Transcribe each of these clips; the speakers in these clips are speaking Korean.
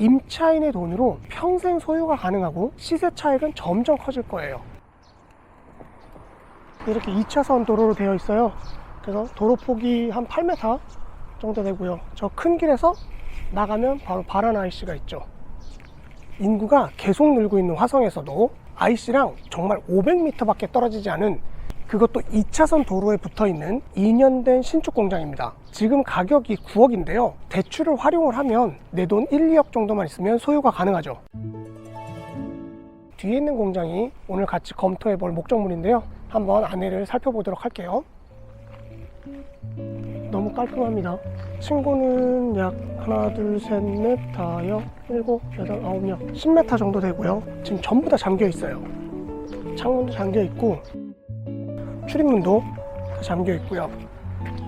임차인의 돈으로 평생 소유가 가능하고 시세 차익은 점점 커질 거예요. 이렇게 2차선 도로로 되어 있어요. 그래서 도로 폭이 한 8m 정도 되고요. 저 큰 길에서 나가면 바로 바란 IC가 있죠. 인구가 계속 늘고 있는 화성에서도 IC랑 정말 500m 밖에 떨어지지 않은, 그것도 2차선 도로에 붙어있는 2년 된 신축 공장입니다. 지금 가격이 9억인데요 대출을 활용을 하면 내 돈 1, 2억 정도만 있으면 소유가 가능하죠. 뒤에 있는 공장이 오늘 같이 검토해 볼 목적물인데요, 한번 안내를 살펴보도록 할게요. 너무 깔끔합니다. 층고는 약 하나, 둘, 셋, 넷, 다, 여, 일곱, 여덟, 아홉, 여 10m 정도 되고요. 지금 전부 다 잠겨 있어요. 창문도 잠겨 있고 출입문도 다 잠겨 있고요.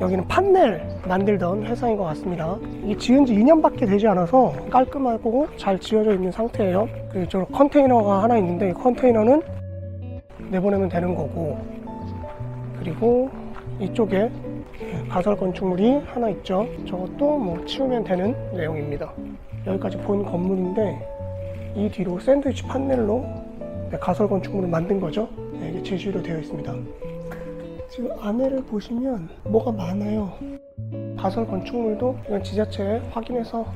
여기는 판넬 만들던 회사인 것 같습니다. 이게 지은 지 2년밖에 되지 않아서 깔끔하고 잘 지어져 있는 상태예요. 그리고 저 컨테이너가 하나 있는데 이 컨테이너는 내보내면 되는 거고, 그리고 이쪽에 가설 건축물이 하나 있죠. 저것도 뭐 치우면 되는 내용입니다. 여기까지 본 건물인데 이 뒤로 샌드위치 판넬로 가설 건축물을 만든 거죠. 이게 제시로 되어 있습니다. 지금 안에를 보시면 뭐가 많아요. 가설 건축물도 이건 지자체에 확인해서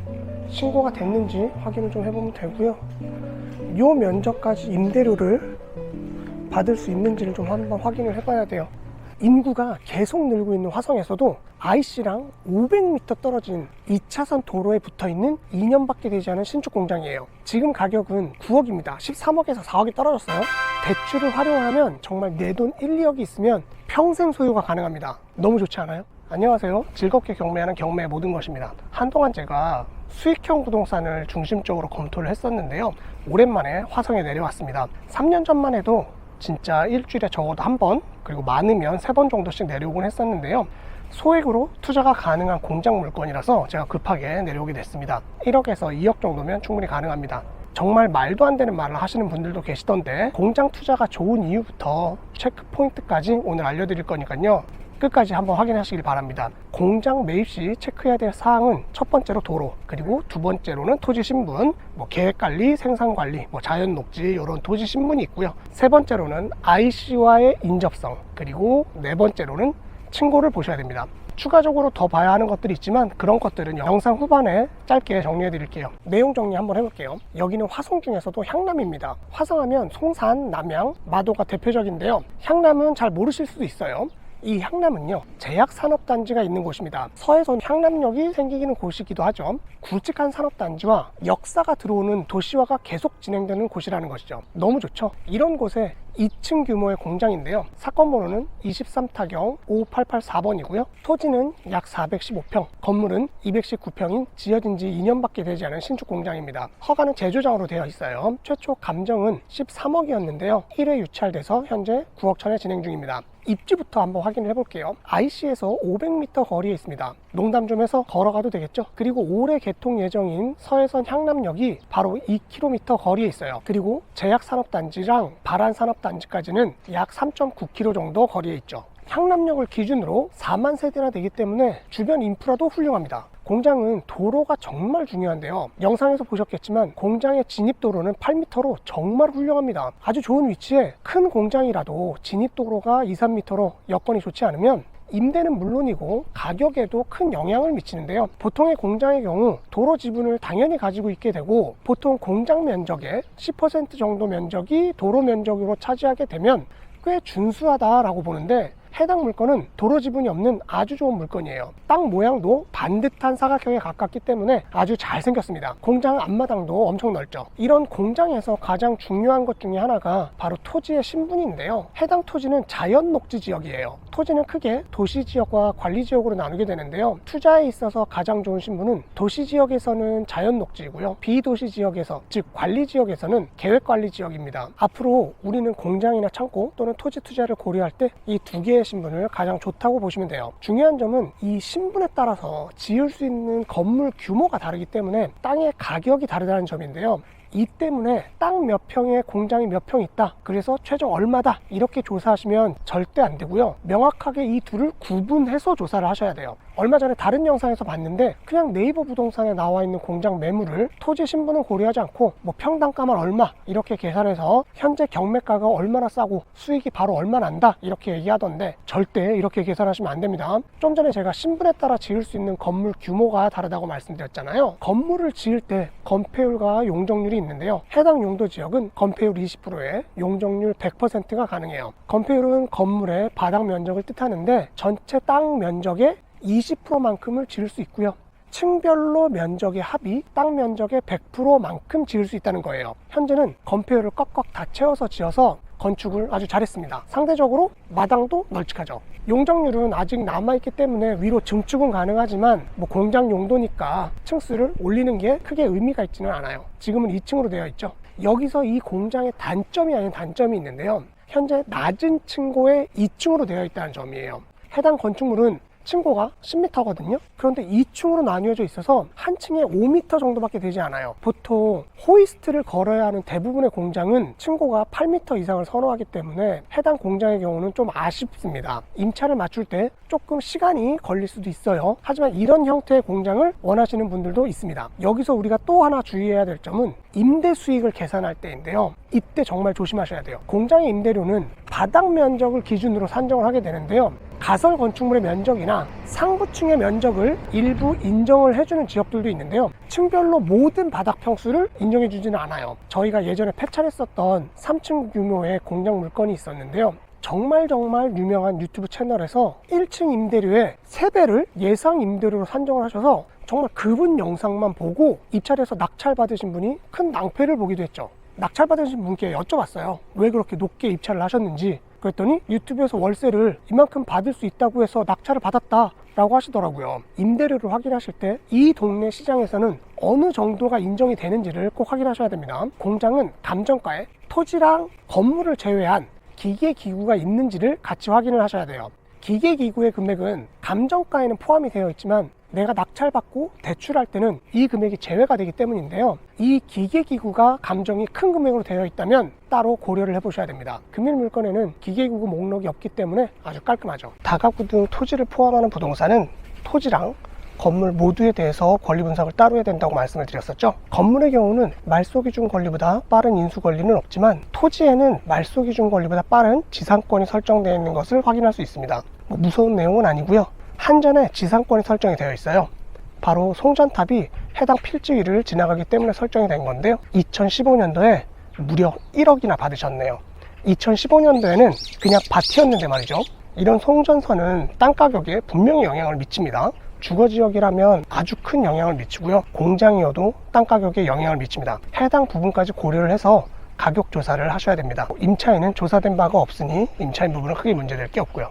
신고가 됐는지 확인을 좀 해보면 되고요. 요 면적까지 임대료를 받을 수 있는지를 좀 한번 확인을 해봐야 돼요. 인구가 계속 늘고 있는 화성에서도 IC랑 500m 떨어진 2차선 도로에 붙어있는 2년밖에 되지 않은 신축 공장이에요. 지금 가격은 9억입니다. 13억에서 4억이 떨어졌어요. 대출을 활용하면 정말 내 돈 1, 2억이 있으면 평생 소유가 가능합니다. 너무 좋지 않아요? 안녕하세요. 즐겁게 경매하는 경매의 모든 것입니다. 한동안 제가 수익형 부동산을 중심적으로 검토를 했었는데요, 오랜만에 화성에 내려왔습니다. 3년 전만 해도 진짜 일주일에 적어도 한 번, 그리고 많으면 3번 정도씩 내려오곤 했었는데요, 소액으로 투자가 가능한 공장 물건이라서 제가 급하게 내려오게 됐습니다. 1억에서 2억 정도면 충분히 가능합니다. 정말 말도 안 되는 말을 하시는 분들도 계시던데, 공장 투자가 좋은 이유부터 체크 포인트까지 오늘 알려드릴 거니까요, 끝까지 한번 확인하시길 바랍니다. 공장 매입 시 체크해야 될 사항은 첫 번째로 도로, 그리고 두 번째로는 토지 신분, 계획관리, 생산관리, 자연녹지 이런 토지 신분이 있고요. 세 번째로는 IC와의 인접성, 그리고 네 번째로는 층고를 보셔야 됩니다. 추가적으로 더 봐야 하는 것들이 있지만 그런 것들은 영상 후반에 짧게 정리해 드릴게요. 내용 정리 한번 해볼게요. 여기는 화성 중에서도 향남입니다. 화성하면 송산, 남양, 마도가 대표적인데요, 향남은 잘 모르실 수도 있어요. 이 향남은요, 제약산업단지가 있는 곳입니다. 서해선 향남역이 생기는 곳이기도 하죠. 굵직한 산업단지와 역사가 들어오는 도시화가 계속 진행되는 곳이라는 것이죠. 너무 좋죠. 이런 곳에 2층 규모의 공장인데요, 사건 번호는 23타경 5884번이고요 토지는 약 415평, 건물은 219평인 지어진 지 2년밖에 되지 않은 신축 공장입니다. 허가는 제조장으로 되어 있어요. 최초 감정은 13억이었는데요 1회 유찰돼서 현재 9억 천에 진행 중입니다. 입지부터 한번 확인을 해볼게요. IC에서 500m 거리에 있습니다. 농담 좀 해서 걸어가도 되겠죠. 그리고 올해 개통 예정인 서해선 향남역이 바로 2km 거리에 있어요. 그리고 제약산업단지랑 발안산업단지까지는 약 3.9km 정도 거리에 있죠. 향남역을 기준으로 4만 세대나 되기 때문에 주변 인프라도 훌륭합니다. 공장은 도로가 정말 중요한데요, 영상에서 보셨겠지만 공장의 진입도로는 8m로 정말 훌륭합니다. 아주 좋은 위치에 큰 공장이라도 진입도로가 2, 3m로 여건이 좋지 않으면 임대는 물론이고 가격에도 큰 영향을 미치는데요, 보통의 공장의 경우 도로 지분을 당연히 가지고 있게 되고, 보통 공장 면적의 10% 정도 면적이 도로 면적으로 차지하게 되면 꽤 준수하다라고 보는데, 해당 물건은 도로 지분이 없는 아주 좋은 물건이에요. 땅 모양도 반듯한 사각형에 가깝기 때문에 아주 잘 생겼습니다. 공장 앞마당도 엄청 넓죠. 이런 공장에서 가장 중요한 것 중에 하나가 바로 토지의 신분인데요, 해당 토지는 자연 녹지 지역이에요. 토지는 크게 도시 지역과 관리 지역으로 나누게 되는데요, 투자에 있어서 가장 좋은 신분은 도시 지역에서는 자연 녹지이고요, 비도시 지역에서, 즉 관리 지역에서는 계획 관리 지역입니다. 앞으로 우리는 공장이나 창고 또는 토지 투자를 고려할 때 이 두 개의 신분을 가장 좋다고 보시면 돼요. 중요한 점은 이 신분에 따라서 지을 수 있는 건물 규모가 다르기 때문에 땅의 가격이 다르다는 점인데요, 이 때문에 땅 몇 평에 공장이 몇 평 있다, 그래서 최종 얼마다, 이렇게 조사하시면 절대 안 되고요. 명확하게 이 둘을 구분해서 조사를 하셔야 돼요. 얼마 전에 다른 영상에서 봤는데 그냥 네이버 부동산에 나와 있는 공장 매물을 토지 신분은 고려하지 않고 뭐 평당가만 얼마 이렇게 계산해서 현재 경매가가 얼마나 싸고 수익이 바로 얼마 난다 이렇게 얘기하던데, 절대 이렇게 계산하시면 안 됩니다. 좀 전에 제가 신분에 따라 지을 수 있는 건물 규모가 다르다고 말씀드렸잖아요. 건물을 지을 때 건폐율과 용적률이 있는데요. 해당 용도 지역은 건폐율 20%에 용적률 100%가 가능해요. 건폐율은 건물의 바닥 면적을 뜻하는데 전체 땅 면적의 20%만큼을 지을 수 있고요. 층별로 면적의 합이 땅 면적의 100%만큼 지을 수 있다는 거예요. 현재는 건폐율을 꽉꽉 다 채워서 지어서 건축을 아주 잘했습니다. 상대적으로 마당도 널찍하죠. 용적률은 아직 남아있기 때문에 위로 증축은 가능하지만 뭐 공장 용도니까 층수를 올리는 게 크게 의미가 있지는 않아요. 지금은 2층으로 되어 있죠. 여기서 이 공장의 단점이 아닌 단점이 있는데요. 현재 낮은 층고에 2층으로 되어 있다는 점이에요. 해당 건축물은 층고가 10m거든요. 그런데 2층으로 나뉘어져 있어서 한 층에 5m 정도밖에 되지 않아요. 보통 호이스트를 걸어야 하는 대부분의 공장은 층고가 8m 이상을 선호하기 때문에 해당 공장의 경우는 좀 아쉽습니다. 임차를 맞출 때 조금 시간이 걸릴 수도 있어요. 하지만 이런 형태의 공장을 원하시는 분들도 있습니다. 여기서 우리가 또 하나 주의해야 될 점은 임대 수익을 계산할 때인데요. 이때 정말 조심하셔야 돼요. 공장의 임대료는 바닥 면적을 기준으로 산정을 하게 되는데요. 가설 건축물의 면적이나 상부층의 면적을 일부 인정을 해주는 지역들도 있는데요. 층별로 모든 바닥 평수를 인정해 주지는 않아요. 저희가 예전에 폐차했었던 3층 규모의 공장 물건이 있었는데요. 정말 유명한 유튜브 채널에서 1층 임대료의 3배를 예상 임대료로 산정을 하셔서 정말 그분 영상만 보고 입찰해서 낙찰받으신 분이 큰 낭패를 보기도 했죠. 낙찰받으신 분께 여쭤봤어요. 왜 그렇게 높게 입찰을 하셨는지. 그랬더니 유튜브에서 월세를 이만큼 받을 수 있다고 해서 낙찰을 받았다 라고 하시더라고요. 임대료를 확인하실 때 이 동네 시장에서는 어느 정도가 인정이 되는지를 꼭 확인하셔야 됩니다. 공장은 감정가에 토지랑 건물을 제외한 기계기구가 있는지를 같이 확인을 하셔야 돼요. 기계기구의 금액은 감정가에는 포함이 되어 있지만 내가 낙찰받고 대출할 때는 이 금액이 제외가 되기 때문인데요. 이 기계기구가 감정이 큰 금액으로 되어 있다면 따로 고려를 해보셔야 됩니다. 금일물건에는 기계기구 목록이 없기 때문에 아주 깔끔하죠. 다가구 등 토지를 포함하는 부동산은 토지랑 건물 모두에 대해서 권리 분석을 따로 해야 된다고 말씀을 드렸었죠. 건물의 경우는 말소기준 권리보다 빠른 인수 권리는 없지만 토지에는 말소기준 권리보다 빠른 지상권이 설정되어 있는 것을 확인할 수 있습니다. 뭐 무서운 내용은 아니고요. 한전에 지상권이 설정이 되어 있어요. 바로 송전탑이 해당 필지위를 지나가기 때문에 설정이 된 건데요. 2015년도에 무려 1억이나 받으셨네요. 2015년도에는 그냥 밭이었는데 말이죠. 이런 송전선은 땅 가격에 분명히 영향을 미칩니다. 주거지역이라면 아주 큰 영향을 미치고요. 공장이어도 땅 가격에 영향을 미칩니다. 해당 부분까지 고려를 해서 가격 조사를 하셔야 됩니다. 임차인은 조사된 바가 없으니 임차인 부분은 크게 문제될 게 없고요.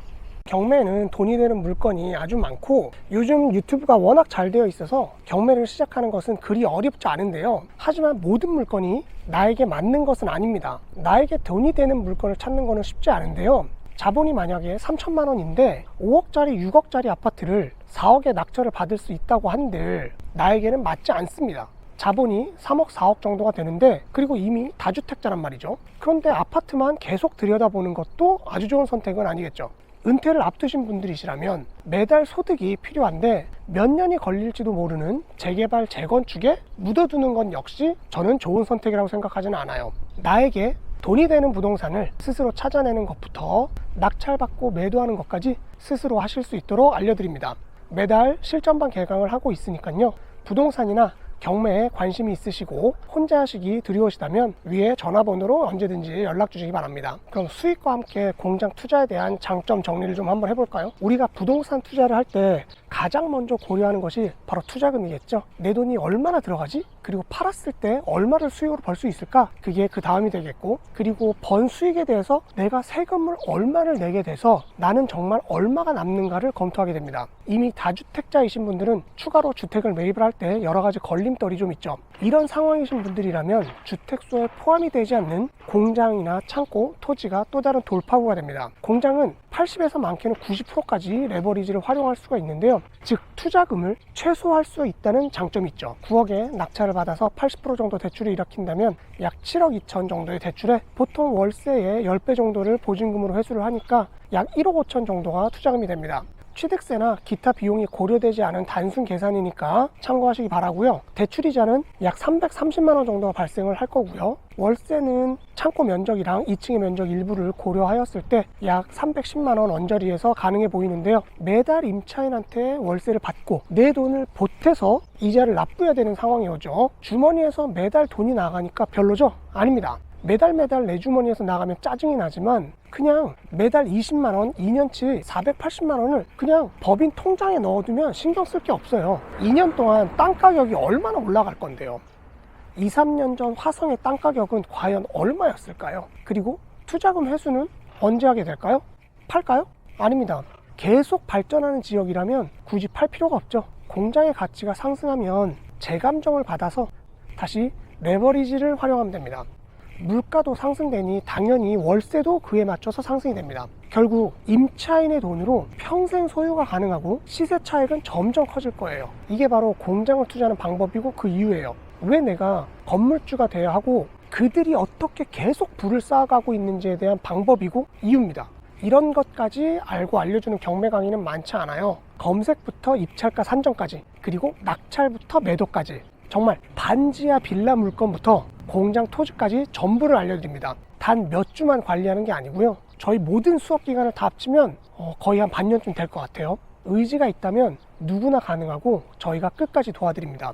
경매는 돈이 되는 물건이 아주 많고 요즘 유튜브가 워낙 잘 되어 있어서 경매를 시작하는 것은 그리 어렵지 않은데요. 하지만 모든 물건이 나에게 맞는 것은 아닙니다. 나에게 돈이 되는 물건을 찾는 것은 쉽지 않은데요. 자본이 만약에 3천만 원인데 5억짜리 6억짜리 아파트를 4억에 낙찰을 받을 수 있다고 한들 나에게는 맞지 않습니다. 자본이 3억 4억 정도가 되는데 그리고 이미 다주택자란 말이죠. 그런데 아파트만 계속 들여다보는 것도 아주 좋은 선택은 아니겠죠. 은퇴를 앞두신 분들이시라면 매달 소득이 필요한데 몇 년이 걸릴지도 모르는 재개발, 재건축에 묻어두는 건 역시 저는 좋은 선택이라고 생각하지는 않아요. 나에게 돈이 되는 부동산을 스스로 찾아내는 것부터 낙찰받고 매도하는 것까지 스스로 하실 수 있도록 알려드립니다. 매달 실전반 개강을 하고 있으니까요. 부동산이나 경매에 관심이 있으시고 혼자 하시기 두려우시다면 위에 전화번호로 언제든지 연락 주시기 바랍니다. 그럼 수익과 함께 공장 투자에 대한 장점 정리를 좀 한번 해볼까요? 우리가 부동산 투자를 할 때 가장 먼저 고려하는 것이 바로 투자금이겠죠. 내 돈이 얼마나 들어가지? 그리고 팔았을 때 얼마를 수익으로 벌 수 있을까? 그게 그 다음이 되겠고, 그리고 번 수익에 대해서 내가 세금을 얼마를 내게 돼서 나는 정말 얼마가 남는가를 검토하게 됩니다. 이미 다주택자이신 분들은 추가로 주택을 매입을 할 때 여러 가지 걸림돌이 좀 있죠. 이런 상황이신 분들이라면 주택수에 포함이 되지 않는 공장이나 창고, 토지가 또 다른 돌파구가 됩니다. 공장은 80에서 많게는 90%까지 레버리지를 활용할 수가 있는데요. 즉 투자금을 최소화할 수 있다는 장점이 있죠. 9억에 낙찰을 받아서 80% 정도 대출을 일으킨다면 약 7억 2천 정도의 대출에 보통 월세의 10배 정도를 보증금으로 회수를 하니까 약 1억 5천 정도가 투자금이 됩니다. 취득세나 기타 비용이 고려되지 않은 단순 계산이니까 참고하시기 바라고요. 대출이자는 약 330만 원 정도가 발생을 할 거고요. 월세는 창고 면적이랑 2층의 면적 일부를 고려하였을 때 약 310만 원 언저리에서 가능해 보이는데요. 매달 임차인한테 월세를 받고 내 돈을 보태서 이자를 납부해야 되는 상황이 오죠. 주머니에서 매달 돈이 나가니까 별로죠? 아닙니다. 매달 내 주머니에서 나가면 짜증이 나지만 그냥 매달 20만 원, 2년치 480만 원을 그냥 법인 통장에 넣어두면 신경 쓸 게 없어요. 2년 동안 땅 가격이 얼마나 올라갈 건데요. 2, 3년 전 화성의 땅 가격은 과연 얼마였을까요? 그리고 투자금 회수는 언제 하게 될까요? 팔까요? 아닙니다. 계속 발전하는 지역이라면 굳이 팔 필요가 없죠. 공장의 가치가 상승하면 재감정을 받아서 다시 레버리지를 활용하면 됩니다. 물가도 상승되니 당연히 월세도 그에 맞춰서 상승이 됩니다. 결국 임차인의 돈으로 평생 소유가 가능하고 시세 차익은 점점 커질 거예요. 이게 바로 공장을 투자하는 방법이고 그 이유예요. 왜 내가 건물주가 되어야 하고 그들이 어떻게 계속 부를 쌓아가고 있는지에 대한 방법이고 이유입니다. 이런 것까지 알고 알려주는 경매 강의는 많지 않아요. 검색부터 입찰가 산정까지, 그리고 낙찰부터 매도까지, 정말 반지하 빌라 물건부터 공장 토지까지 전부를 알려드립니다. 단 몇 주만 관리하는 게 아니고요. 저희 모든 수업 기간을 다 합치면 거의 한 반년쯤 될 것 같아요. 의지가 있다면 누구나 가능하고 저희가 끝까지 도와드립니다.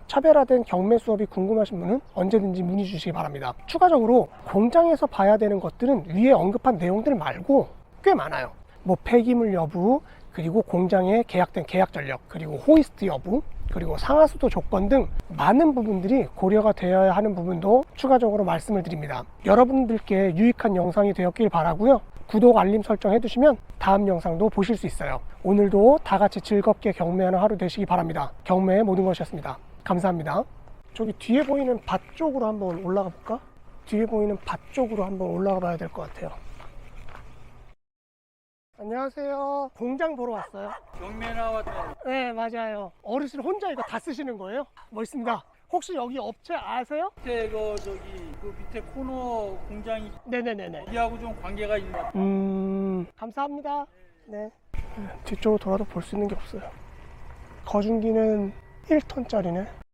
차별화된 경매 수업이 궁금하신 분은 언제든지 문의 주시기 바랍니다. 추가적으로 공장에서 봐야 되는 것들은 위에 언급한 내용들 말고 꽤 많아요. 뭐 폐기물 여부, 그리고 공장에 계약된 계약 전력, 그리고 호이스트 여부, 그리고 상하수도 조건 등 많은 부분들이 고려가 되어야 하는 부분도 추가적으로 말씀을 드립니다. 여러분들께 유익한 영상이 되었길 바라고요. 구독, 알림 설정 해두시면 다음 영상도 보실 수 있어요. 오늘도 다 같이 즐겁게 경매하는 하루 되시기 바랍니다. 경매의 모든 것이었습니다. 감사합니다. 저기 뒤에 보이는 밭 쪽으로 한번 올라가 볼까? 뒤에 보이는 밭 쪽으로 한번 올라가 봐야 될 것 같아요. 안녕하세요. 공장 보러 왔어요. 경매 나왔대. 네, 맞아요. 어르신 혼자 이거 다 쓰시는 거예요? 멋있습니다. 혹시 여기 업체 아세요? 밑에 그 밑에 코너 공장이 네네네네. 여기하고 좀 관계가 있는 것 같아요. 감사합니다. 네. 뒤쪽으로 돌아도 볼 수 있는 게 없어요. 거중기는 1톤짜리네.